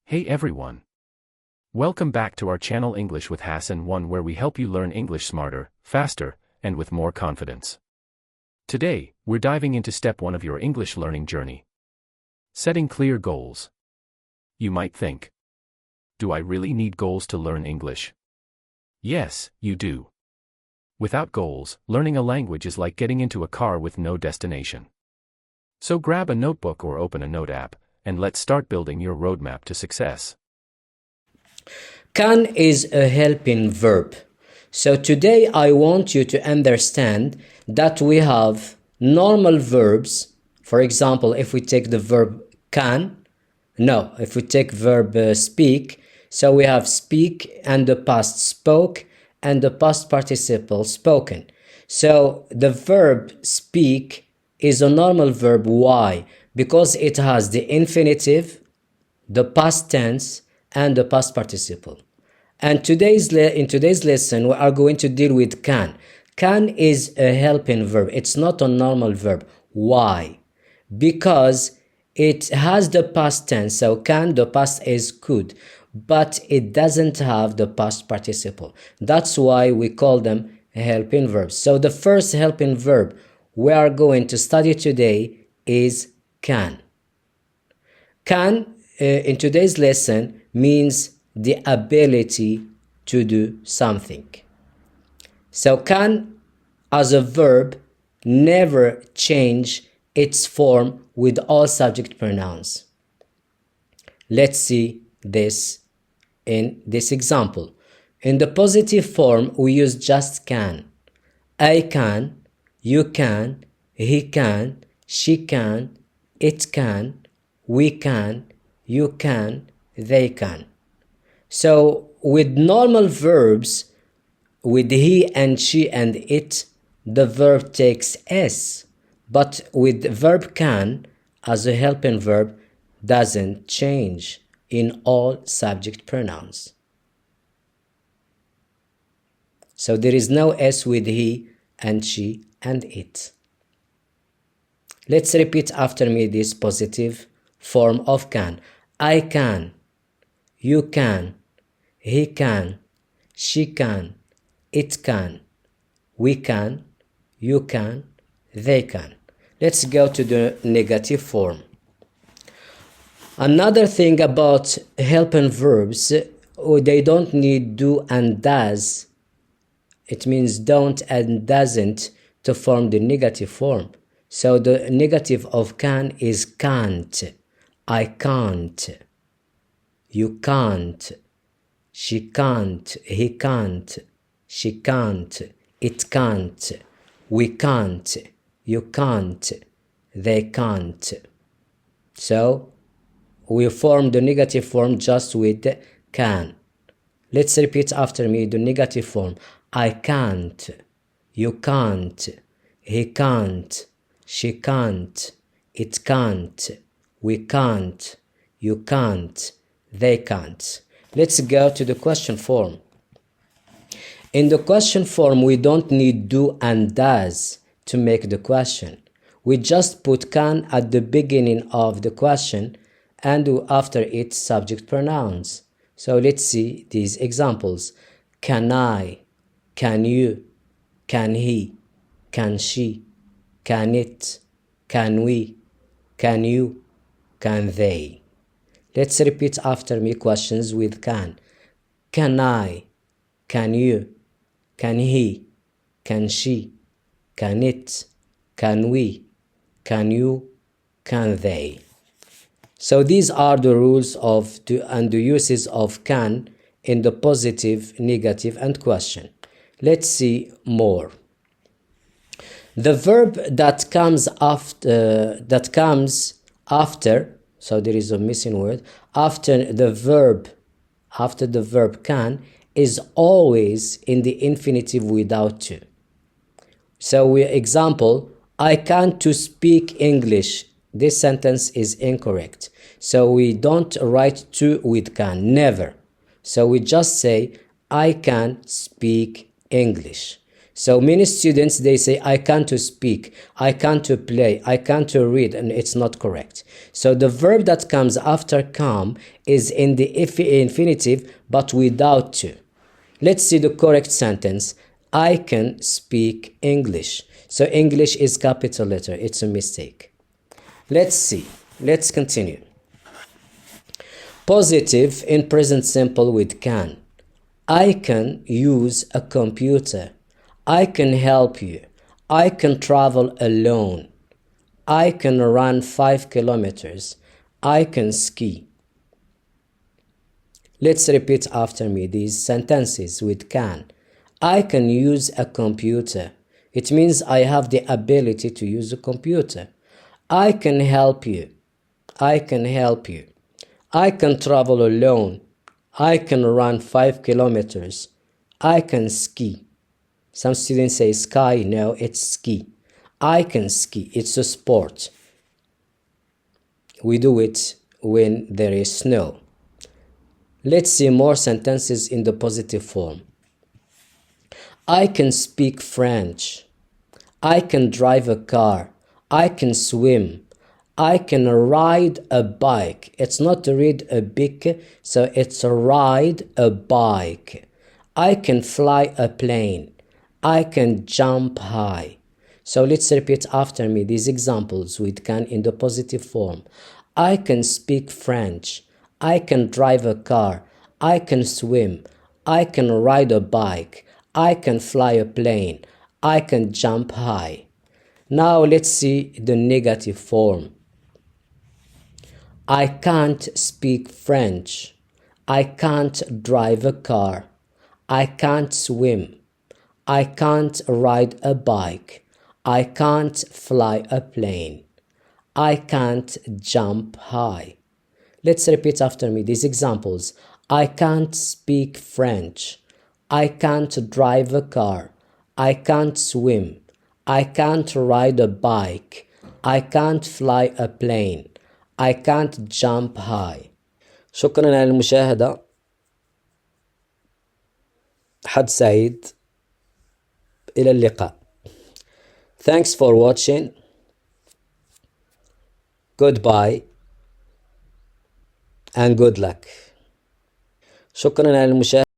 Hey everyone! Welcome back to our channel English with Hassan 1, where we help you learn English smarter, faster, and with more confidence. Today, we're diving into step 1 of your English learning journey. Setting clear goals. You might think, do I really need goals to learn English? Yes, you do. Without goals, learning a language is like getting into a car with no destination. So grab a notebook or open a note app, and let's start building your roadmap to success. Can is a helping verb. So today I want you to understand that we have normal verbs. For example, if we take the verb if we take verb speak, so we have speak and the past spoke and the past participle spoken. So the verb speak is a normal verb. Why? Because it has the infinitive, the past tense, and the past participle. And in today's lesson, we are going to deal with can. Can is a helping verb. It's not a normal verb. Why? Because it has the past tense. So can, the past is could, but it doesn't have the past participle. That's why we call them helping verbs. So the first helping verb we are going to study today is can. Can in today's lesson means the ability to do something. So can as a verb never change its form with all subject pronouns. Let's see this in this example. In the positive form, we use just can. I can, you can, he can, she can, it can, we can, you can, they can. So with normal verbs, with he and she and it, the verb takes S. But with verb can, as a helping verb, doesn't change in all subject pronouns. So there is no S with he and she and it. Let's repeat after me this positive form of can. I can, you can, he can, she can, it can, we can, you can, they can. Let's go to the negative form. Another thing about helping verbs, they don't need do and does. It means don't and doesn't to form the negative form. So the negative of can is can't. I can't. You can't. She can't. He can't. She can't. It can't. We can't. You can't. They can't. So we form the negative form just with can. Let's repeat after me the negative form. I can't. You can't. He can't. She can't. It can't. We can't. You can't. They can't. Let's go to the question form. In the question form, we don't need do and does to make the question. We just put can at the beginning of the question and after it subject pronouns. So let's see these examples. Can I? Can you? Can he? Can she? Can it? Can we? Can you? Can they? Let's repeat after me questions with can. Can I? Can you? Can he? Can she? Can it? Can we? Can you? Can they? So these are the rules of and the uses of can in the positive, negative, and question. Let's see more. The verb that comes after, so there is a missing word, after the verb can is always in the infinitive without to. So example, I can't to speak English. This sentence is incorrect. So we don't write to with can, never. So we just say, I can speak English. So many students, they say, I can't speak, I can't play, I can't read, and it's not correct. So the verb that comes after come is in the infinitive, but without to. Let's see the correct sentence. I can speak English. So English is capital letter. It's a mistake. Let's see. Let's continue. Positive in present simple with can. I can use a computer. I can help you. I can travel alone. I can run 5 kilometers. I can ski. Let's repeat after me these sentences with can. I can use a computer. It means I have the ability to use a computer. I can help you. I can help you. I can travel alone. I can run 5 kilometers. I can ski. Some students say sky. No, it's ski. I can ski. It's a sport. We do it when there is snow. Let's see more sentences in the positive form. I can speak French. I can drive a car. I can swim. I can ride a bike. It's not to read a bike, so it's a ride a bike. I can fly a plane. I can jump high. So let's repeat after me these examples with can in the positive form. I can speak French. I can drive a car. I can swim. I can ride a bike. I can fly a plane. I can jump high. Now let's see the negative form. I can't speak French. I can't drive a car. I can't swim. I can't ride a bike. I can't fly a plane. I can't jump high. Let's repeat after me these examples. I can't speak French. I can't drive a car. I can't swim. I can't ride a bike. I can't fly a plane. I can't jump high. شكرا على المشاهدة. حد سعيد. إلى اللقاء. Thanks for watching. Goodbye and good luck. شكرا على المشاهدة.